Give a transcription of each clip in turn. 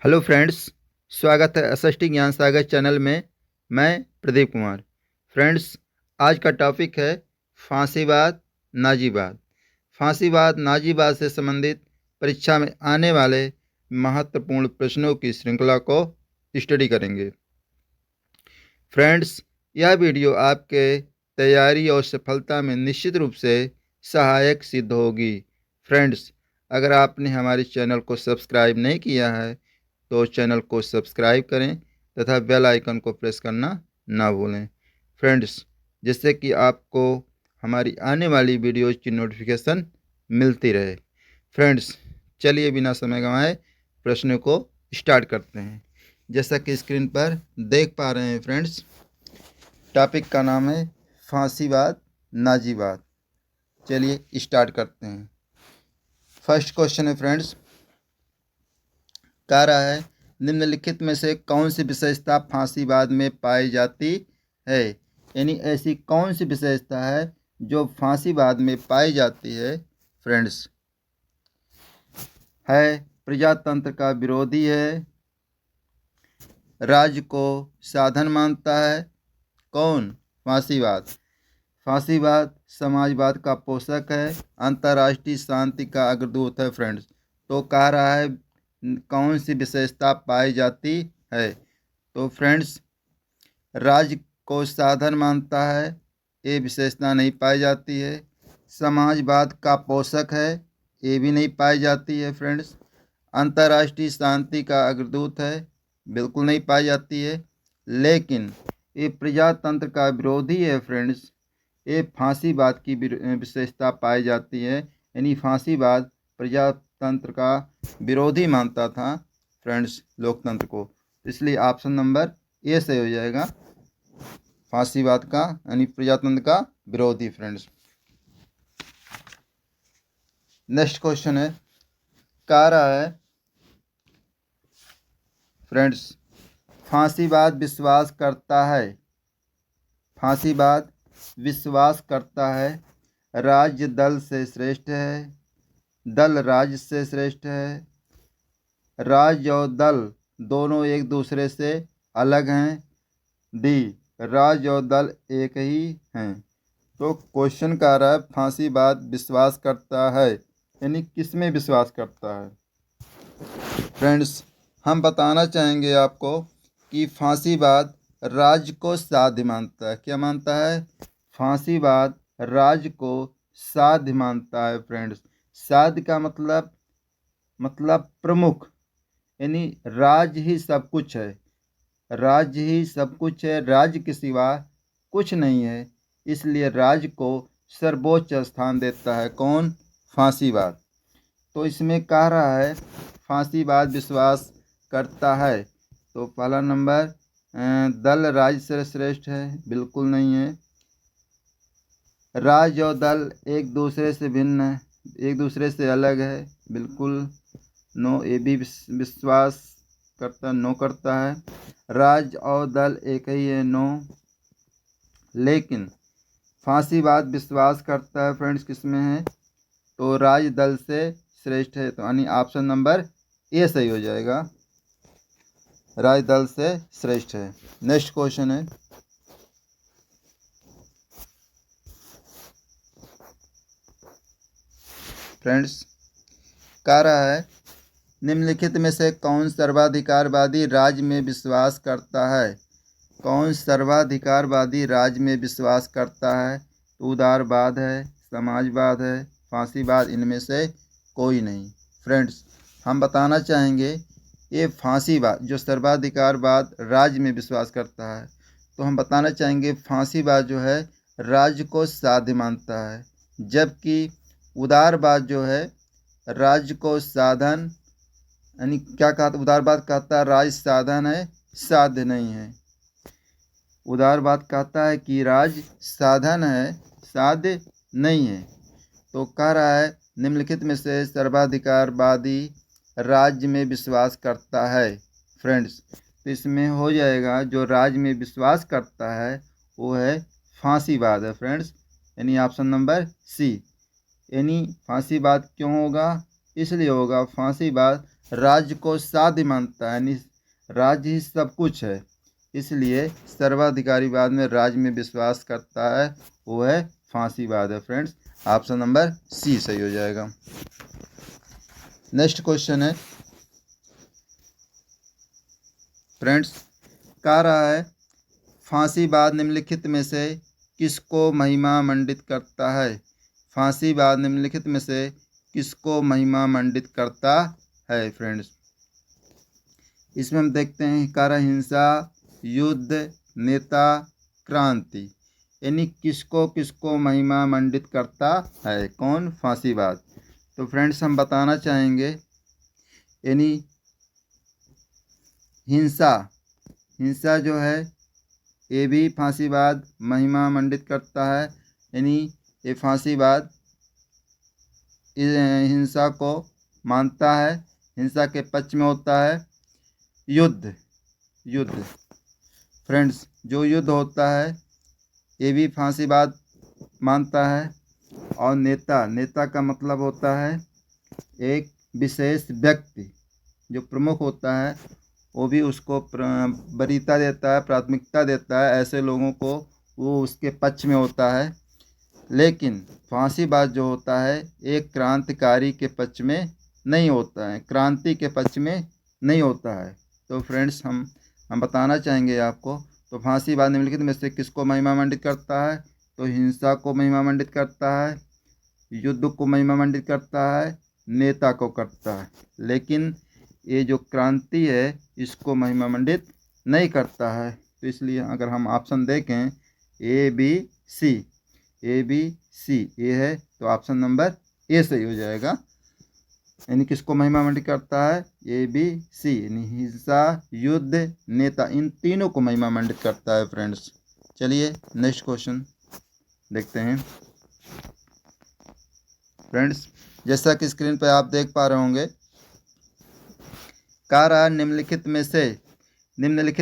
Hello friends, स्वागत है SST ज्ञान सागर चैनल में। मैं प्रदीप कुमार। फ्रेंड्स, आज का टॉपिक है फांसीवाद नाजीवाद। फांसीवाद नाजीवाद से संबंधित परीक्षा में आने वाले महत्वपूर्ण प्रश्नों की श्रृंखला को स्टडी करेंगे। फ्रेंड्स, यह वीडियो आपके तैयारी और सफलता में निश्चित रूप से सहायक सिद्ध होगी। फ्रेंड्स, अगर आपने हमारे चैनल को सब्सक्राइब नहीं किया है तो चैनल को सब्सक्राइब करें तथा बेल आइकन को प्रेस करना ना भूलें। फ्रेंड्स, जिससे कि आपको हमारी आने वाली वीडियोज़ की नोटिफिकेशन मिलती रहे। फ्रेंड्स, चलिए बिना समय गंवाए प्रश्नों को स्टार्ट करते हैं। जैसा कि स्क्रीन पर देख पा रहे हैं फ्रेंड्स, टॉपिक का नाम है फांसीवाद नाजीवाद। चलिए स्टार्ट करते हैं। फर्स्ट क्वेश्चन है फ्रेंड्स, कह रहा है निम्नलिखित में से कौन सी विशेषता फांसीवाद में पाई जाती है। यानी ऐसी कौन सी विशेषता है जो फांसीवाद में पाई जाती है। फ्रेंड्स, है प्रजातंत्र का विरोधी है, राज्य को साधन मानता है। कौन? फांसीवाद। फांसीवाद समाजवाद का पोषक है, अंतर्राष्ट्रीय शांति का अग्रदूत है। फ्रेंड्स, तो कह रहा है कौन सी विशेषता पाई जाती है। तो फ्रेंड्स, राज्य को साधन मानता है, ये विशेषता नहीं पाई जाती है। समाजवाद का पोषक है, ये भी नहीं पाई जाती है। फ्रेंड्स, अंतर्राष्ट्रीय शांति का अग्रदूत है, बिल्कुल नहीं पाई जाती है। लेकिन ये प्रजातंत्र का विरोधी है। फ्रेंड्स, ये फांसीवाद की विशेषता पाई जाती है। यानी फांसीवाद प्रजातंत्र का विरोधी मानता था फ्रेंड्स, लोकतंत्र को। इसलिए ऑप्शन नंबर ए सही हो जाएगा, फांसीवाद का यानी प्रजातंत्र का विरोधी। फ्रेंड्स, नेक्स्ट क्वेश्चन है, कह रहा है फ्रेंड्स, फांसीवाद विश्वास करता है, फांसीवाद विश्वास करता है राज्य दल से श्रेष्ठ है, दल राज्य से श्रेष्ठ है, राज्य और दल दोनों एक दूसरे से अलग हैं, डी राज्य और दल एक ही हैं। तो क्वेश्चन कह रहा है फांसीवाद विश्वास करता है, यानी किस में विश्वास करता है। फ्रेंड्स, हम बताना चाहेंगे आपको कि फांसीवाद राज्य को साध्य मानता है। क्या मानता है? फांसीवाद राज्य को साध्य मानता है। फ्रेंड्स, साध्य का मतलब प्रमुख, यानी राज्य ही सब कुछ है, राज्य ही सब कुछ है, राज्य के सिवा कुछ नहीं है। इसलिए राज्य को सर्वोच्च स्थान देता है। कौन? फांसीवाद। तो इसमें कह रहा है फांसीवाद विश्वास करता है, तो पहला नंबर दल राज्य से श्रेष्ठ है, बिल्कुल नहीं है। राज्य और दल एक दूसरे से भिन्न है, एक दूसरे से अलग है, बिल्कुल नो। ये भी विश्वास करता, नो करता है। राज्य और दल एक ही है, नो। लेकिन फांसीवाद विश्वास करता है फ्रेंड्स किस में है, तो राज्य दल से श्रेष्ठ है। तो यानी ऑप्शन नंबर ए सही हो जाएगा, राज्य दल से श्रेष्ठ है। नेक्स्ट क्वेश्चन है, फ्रेंड्स, कह रहा है निम्नलिखित में से कौन सर्वाधिकारवादी राज्य में विश्वास करता है। कौन सर्वाधिकारवादी राज्य में विश्वास करता है? तो उदारवाद है, समाजवाद है, फांसीवाद, इनमें से कोई नहीं। फ्रेंड्स, हम बताना चाहेंगे ये फांसीवाद जो सर्वाधिकारवाद राज्य में विश्वास करता है, तो हम बताना चाहेंगे फांसीवाद जो है राज्य को साध्य मानता है, जबकि उदारवाद जो है राज्य को साधन, यानी क्या कहता, उदारवाद कहता है राज्य साधन है, साध्य नहीं है। उदारवाद कहता है कि राज्य साधन है, साध्य नहीं है। तो कह रहा है निम्नलिखित में से सर्वाधिकारवादी राज्य में विश्वास करता है। फ्रेंड्स, तो इसमें हो जाएगा जो राज्य में विश्वास करता है वो है फांसीवाद है। फ्रेंड्स, यानी ऑप्शन नंबर सी। यानी फांसीवाद क्यों होगा? इसलिए होगा फांसीवाद राज्य को साध्य मानता है, यानी राज्य ही सब कुछ है, इसलिए सर्वाधिकारीवाद में राज्य में विश्वास करता है, वो है फांसीवाद है फ्रेंड्स। ऑप्शन नंबर सी सही हो जाएगा। नेक्स्ट क्वेश्चन है फ्रेंड्स, कह रहा है फांसीवाद निम्नलिखित में से किसको महिमा मंडित करता है? फांसीवाद निम्नलिखित में से किसको महिमा मंडित करता है फ्रेंड्स? इसमें हम देखते हैं कह रहा हिंसा, युद्ध, नेता, क्रांति, यानी किसको किसको महिमा मंडित करता है, कौन? फांसीवाद। तो फ्रेंड्स हम बताना चाहेंगे यानी हिंसा जो है ये भी फांसीवाद महिमा मंडित करता है, यानी ये फांसीवाद हिंसा को मानता है, हिंसा के पक्ष में होता है। युद्ध फ्रेंड्स, जो युद्ध होता है ये भी फांसीवाद मानता है। और नेता का मतलब होता है एक विशेष व्यक्ति जो प्रमुख होता है, वो भी उसको वरीयता देता है, प्राथमिकता देता है, ऐसे लोगों को वो उसके पक्ष में होता है। लेकिन फांसीवाद जो होता है एक क्रांतिकारी के पक्ष में नहीं होता है, क्रांति के पक्ष में नहीं होता है। तो फ्रेंड्स हम बताना चाहेंगे आपको, तो फांसीवाद निम्नलिखित में से किसको महिमा मंडित करता है? तो हिंसा को महिमा मंडित करता है, युद्ध को महिमा मंडित करता है, नेता को करता है, लेकिन ये जो क्रांति है इसको महिमा मंडित नहीं करता है। तो इसलिए अगर हम ऑप्शन देखें ए बी सी ये है, तो ऑप्शन नंबर ए सही हो जाएगा। यानी किसको महिमा मंडित करता है? ए बी सी, यानी हिंसा, युद्ध, नेता, इन तीनों को महिमा मंडित करता है फ्रेंड्स। चलिए नेक्स्ट क्वेश्चन देखते हैं फ्रेंड्स। जैसा कि स्क्रीन पर आप देख पा रहे होंगे, कह रहा निम्नलिखित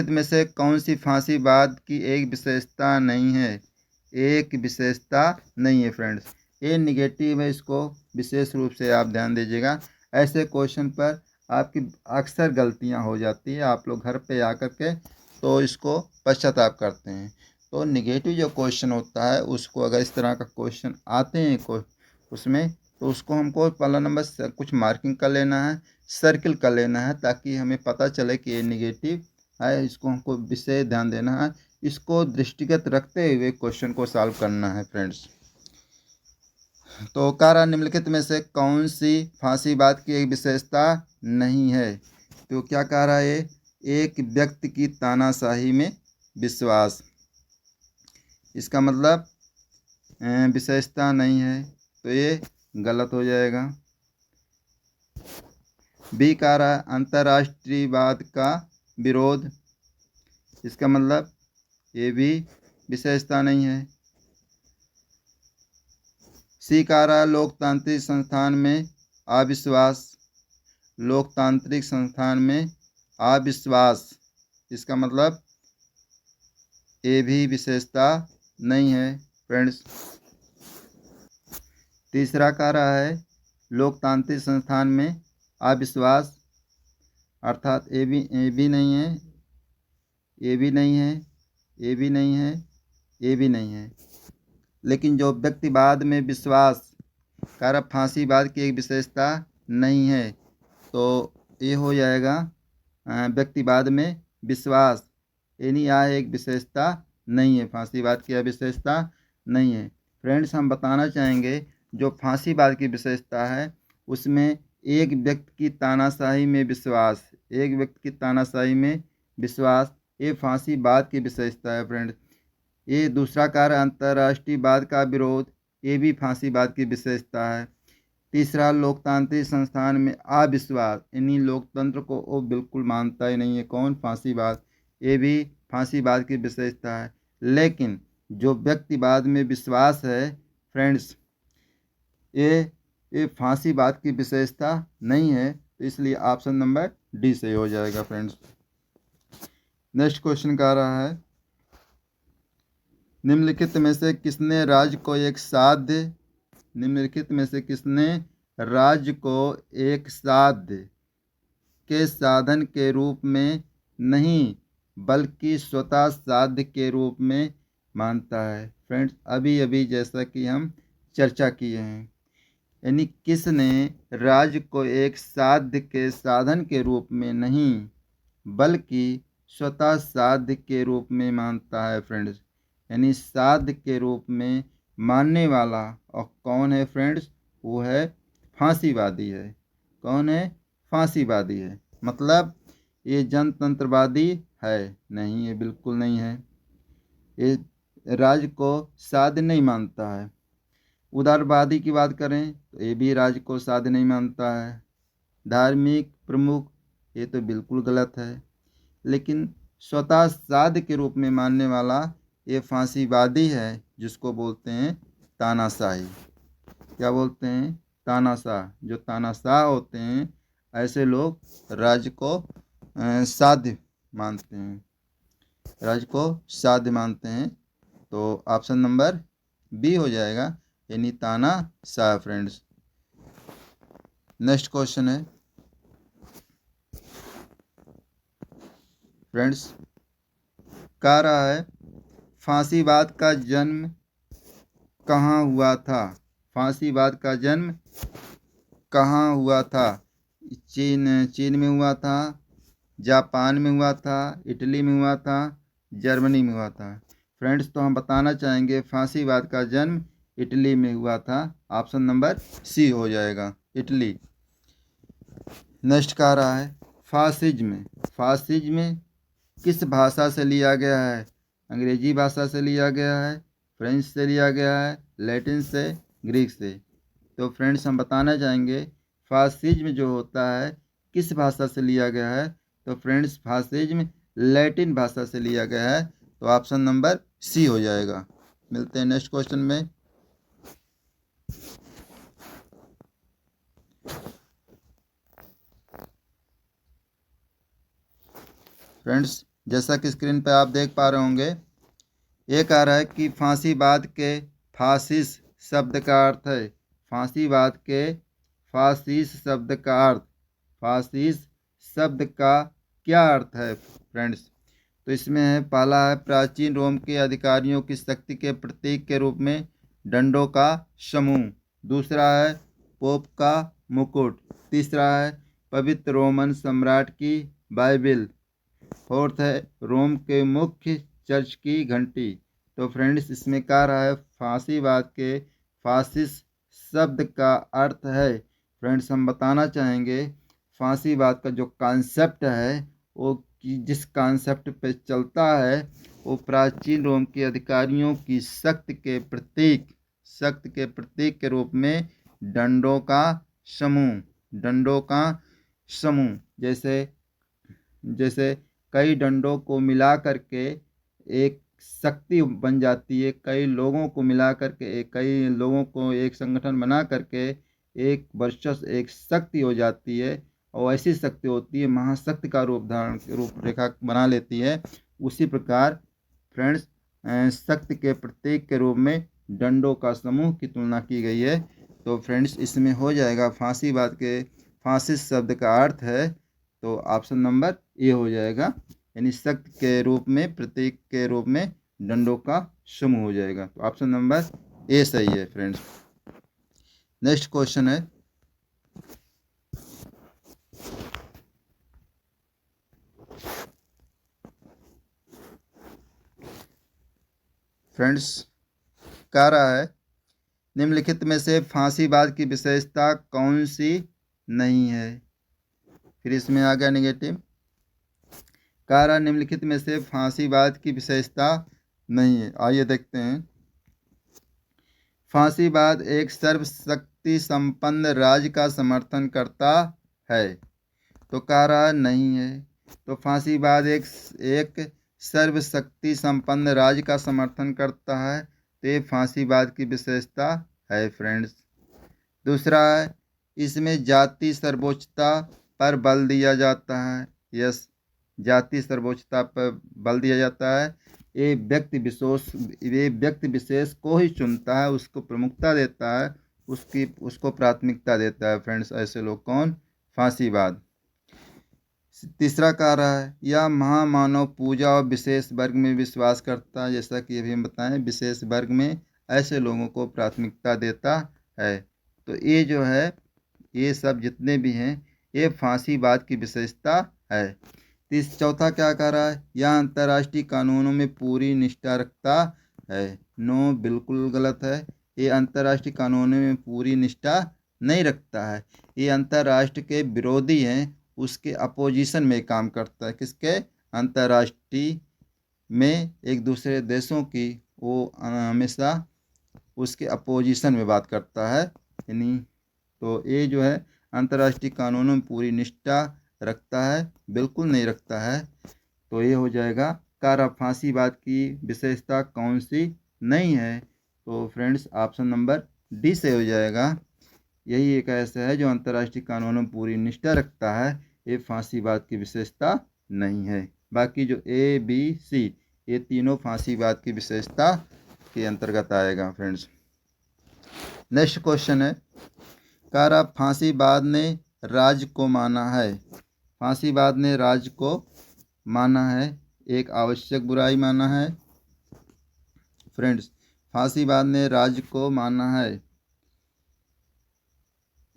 में से कौन सी फांसीवाद की एक विशेषता नहीं है? एक विशेषता नहीं है फ्रेंड्स, ये निगेटिव है, इसको विशेष रूप से आप ध्यान दीजिएगा। ऐसे क्वेश्चन पर आपकी अक्सर गलतियां हो जाती है, आप लोग घर पे आकर के तो इसको पश्चाताप करते हैं। तो निगेटिव जो क्वेश्चन होता है उसको अगर इस तरह का क्वेश्चन आते हैं उसमें, तो उसको हमको पहला नंबर कुछ मार्किंग कर लेना है, सर्किल कर लेना है, ताकि हमें पता चले कि ये निगेटिव है, इसको हमको विशेष ध्यान देना है, इसको दृष्टिगत रखते हुए क्वेश्चन को सॉल्व करना है फ्रेंड्स। तो कह रहा निम्नलिखित में से कौन सी फांसीवाद की एक विशेषता नहीं है? तो क्या कह रहा है? एक व्यक्ति की तानाशाही में विश्वास, इसका मतलब विशेषता नहीं है, तो ये गलत हो जाएगा। बी कह रहा है अंतर्राष्ट्रीयवाद का विरोध, इसका मतलब ये भी विशेषता नहीं है। सी कह रहा है लोकतांत्रिक संस्थान में अविश्वास, लोकतांत्रिक संस्थान में अविश्वास, इसका मतलब ये भी विशेषता नहीं है फ्रेंड्स। तीसरा कह रहा है लोकतांत्रिक संस्थान में अविश्वास, अर्थात ये भी नहीं है, ये भी नहीं है, ये भी नहीं है, ये भी नहीं है। लेकिन जो व्यक्तिवाद में विश्वास कह फांसीवाद की एक विशेषता नहीं है, तो ये हो जाएगा व्यक्तिवाद में विश्वास, यानी यह एक विशेषता नहीं है, फांसीवाद की विशेषता नहीं है। फ्रेंड्स हम बताना चाहेंगे जो फांसीवाद की विशेषता है उसमें एक व्यक्ति की तानाशाही में विश्वास, एक व्यक्ति की तानाशाही में विश्वास, ये फांसीवाद की विशेषता है फ्रेंड्स। ये दूसरा कार्य अंतर्राष्ट्रीयवाद का विरोध, ये भी फांसीवाद की विशेषता है। तीसरा लोकतांत्रिक संस्थान में अविश्वास, यानी लोकतंत्र को वो बिल्कुल मानता ही नहीं है, कौन? फांसीवाद, ये भी फांसीवाद की विशेषता है। लेकिन जो व्यक्तिवाद में विश्वास है फ्रेंड्स, ये फांसीवाद की विशेषता नहीं है, तो इसलिए ऑप्शन नंबर डी सही हो जाएगा फ्रेंड्स। नेक्स्ट क्वेश्चन कह रहा है निम्नलिखित में से किसने राज्य को एक साध्य, निम्नलिखित में से किसने राज्य को एक साध्य के साधन के रूप में नहीं बल्कि स्वतः साध्य के रूप में मानता है। फ्रेंड्स, अभी अभी जैसा कि हम चर्चा किए हैं, यानी किसने राज्य को एक साध्य के साधन के रूप में नहीं बल्कि स्वतः साध्य के रूप में मानता है। फ्रेंड्स, यानी साध्य के रूप में मानने वाला और कौन है फ्रेंड्स? वो है फांसीवादी है। कौन है? फांसीवादी है। मतलब ये जनतंत्रवादी है? नहीं, ये बिल्कुल नहीं है। ये राज्य को साध्य नहीं मानता है। उदारवादी की बात करें तो ये भी राज्य को साध्य नहीं मानता है। धार्मिक प्रमुख, ये तो बिल्कुल गलत है। लेकिन स्वतः साध्य के रूप में मानने वाला ये फांसीवादी है, जिसको बोलते हैं तानाशाही। क्या बोलते हैं? तानाशाह। जो तानाशाह होते हैं, ऐसे लोग राज्य को साध्य मानते हैं, राज्य को साध्य मानते हैं। तो ऑप्शन नंबर बी हो जाएगा, यानी तानाशाह। फ्रेंड्स, नेक्स्ट क्वेश्चन है फ्रेंड्स, कह रहा है फांसीवाद का जन्म कहाँ हुआ था? फांसीवाद का जन्म कहाँ हुआ था? चीन में हुआ था, जापान में हुआ था, इटली में हुआ था, जर्मनी में हुआ था। फ्रेंड्स, तो हम बताना चाहेंगे फांसीवाद का जन्म इटली में हुआ था। ऑप्शन नंबर सी हो जाएगा, इटली। नेक्स्ट कह रहा है फासिज्म किस भाषा से लिया गया है? अंग्रेजी भाषा से लिया गया है, फ्रेंच से लिया गया है, लैटिन से, ग्रीक से। तो फ्रेंड्स, हम बताना चाहेंगे फासिज्म जो होता है किस भाषा से लिया गया है? तो फ्रेंड्स, फासिज्म लैटिन भाषा से लिया गया है। तो ऑप्शन नंबर सी हो जाएगा। मिलते हैं नेक्स्ट क्वेश्चन में। फ्रेंड्स, जैसा कि स्क्रीन पर आप देख पा रहे होंगे, ये कह रहा है कि फांसीवाद के फासिस शब्द का अर्थ है। फांसीवाद के फासिस शब्द का अर्थ, फासिस शब्द का क्या अर्थ है? फ्रेंड्स, तो इसमें है, पहला है प्राचीन रोम के अधिकारियों की शक्ति के प्रतीक के रूप में डंडों का समूह। दूसरा है पोप का मुकुट। तीसरा है पवित्र रोमन सम्राट की बाइबिल। फोर्थ है रोम के मुख्य चर्च की घंटी। तो फ्रेंड्स, इसमें कह रहा है फांसीवाद के फासिस्ट शब्द का अर्थ है। फ्रेंड्स, हम बताना चाहेंगे फांसीवाद का जो कॉन्सेप्ट है, वो जिस कॉन्सेप्ट पे चलता है, वो प्राचीन रोम के अधिकारियों की शक्ति के प्रतीक के रूप में डंडों का समूह, जैसे कई डंडों को मिला करके एक शक्ति बन जाती है। कई लोगों को मिला करके कई लोगों को एक संगठन बना करके एक वर्चस्व, एक शक्ति हो जाती है। और ऐसी शक्ति होती है, महाशक्ति का रूपरेखा बना लेती है। उसी प्रकार फ्रेंड्स, शक्ति के प्रतीक के रूप में डंडों का समूह की तुलना की गई है। तो फ्रेंड्स, इसमें हो जाएगा फांसीवाद के फासिस्ट शब्द का अर्थ है, तो ऑप्शन नंबर ए हो जाएगा, यानी शक्ति के रूप में, प्रतीक के रूप में डंडों का समूह हो जाएगा। तो ऑप्शन नंबर ए सही है। फ्रेंड्स, नेक्स्ट क्वेश्चन है फ्रेंड्स, कह रहा है निम्नलिखित में से फांसीवाद की विशेषता कौन सी नहीं है? फिर इसमें आ गया नेगेटिव। कह रहा निम्नलिखित में से फांसीवाद की विशेषता नहीं है। आइए देखते हैं। फांसीवाद एक सर्वशक्ति संपन्न राज्य का समर्थन करता है। तो कह रहा नहीं है। तो फांसीवाद एक सर्वशक्ति संपन्न राज्य का समर्थन करता है, तो ये फांसीवाद की विशेषता है। फ्रेंड्स, दूसरा है इसमें जाति सर्वोच्चता पर बल दिया जाता है। यस, जाति सर्वोच्चता पर बल दिया जाता है। ये व्यक्ति विशेष को ही चुनता है, उसको प्रमुखता देता है, उसको प्राथमिकता देता है। फ्रेंड्स, ऐसे लोग कौन? फांसीवाद। तीसरा कह रहा है यह महामानव पूजा और विशेष वर्ग में विश्वास करता है, जैसा कि अभी हम बताएं विशेष वर्ग में ऐसे लोगों को प्राथमिकता देता है। तो ये जो है ये सब जितने भी हैं ये फांसीवाद की विशेषता है। चौथा क्या कह रहा है यह अंतर्राष्ट्रीय कानूनों में पूरी निष्ठा रखता है। नो, बिल्कुल गलत है। ये अंतर्राष्ट्रीय कानूनों में पूरी निष्ठा नहीं रखता है। ये अंतर्राष्ट्र के विरोधी हैं, उसके अपोजिशन में काम करता है। किसके? अंतर्राष्ट्रीय में एक दूसरे देशों की वो हमेशा उसके अपोजिशन में बात करता है। यानी तो ये जो है अंतर्राष्ट्रीय कानूनों में पूरी निष्ठा रखता है, बिल्कुल नहीं रखता है। तो ये हो जाएगा कारा फांसीवाद की विशेषता कौन सी नहीं है? तो फ्रेंड्स ऑप्शन नंबर डी से हो जाएगा। यही एक ऐसा है जो अंतर्राष्ट्रीय कानूनों में पूरी निष्ठा रखता है, ये फांसीवाद की विशेषता नहीं है। बाकी जो ए बी सी ये तीनों फांसीवाद की विशेषता के अंतर्गत आएगा। फ्रेंड्स नेक्स्ट क्वेश्चन है कारा फांसीवाद ने राज्य को माना है। फांसीवाद ने राज्य को माना है, एक आवश्यक बुराई माना है। फ्रेंड्स फांसीवाद ने राज्य को माना है,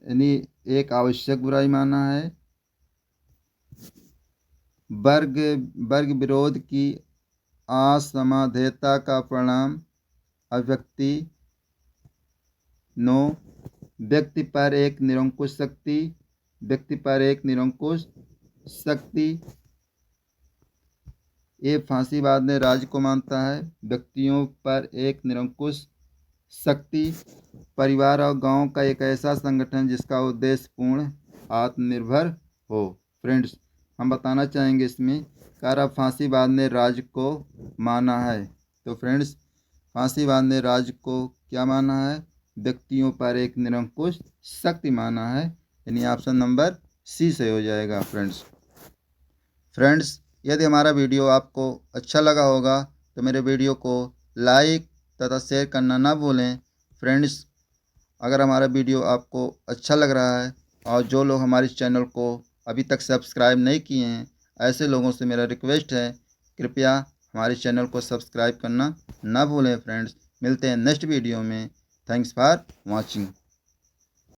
यानी एक आवश्यक बुराई माना है। वर्ग विरोध की असमाधेयता का परिणाम अव्यक्ति। नो, व्यक्ति पर एक निरंकुश शक्ति, व्यक्ति पर एक निरंकुश शक्ति। ये फांसीवाद ने राज्य को मानता है, व्यक्तियों पर एक निरंकुश शक्ति। परिवार और गांव का एक ऐसा संगठन जिसका उद्देश्य पूर्ण आत्मनिर्भर हो। फ्रेंड्स हम बताना चाहेंगे इसमें कारा फांसीवाद ने राज्य को माना है। तो फ्रेंड्स फांसीवाद ने राज्य को क्या माना है? व्यक्तियों पर एक निरंकुश शक्ति माना है, यानी ऑप्शन नंबर सी से हो जाएगा। फ्रेंड्स यदि हमारा वीडियो आपको अच्छा लगा होगा तो मेरे वीडियो को लाइक तथा शेयर करना ना भूलें। फ्रेंड्स अगर हमारा वीडियो आपको अच्छा लग रहा है और जो लोग हमारे चैनल को अभी तक सब्सक्राइब नहीं किए हैं ऐसे लोगों से मेरा रिक्वेस्ट है कृपया हमारे चैनल को सब्सक्राइब करना ना भूलें। फ्रेंड्स मिलते हैं नेक्स्ट वीडियो में। Thanks for watching.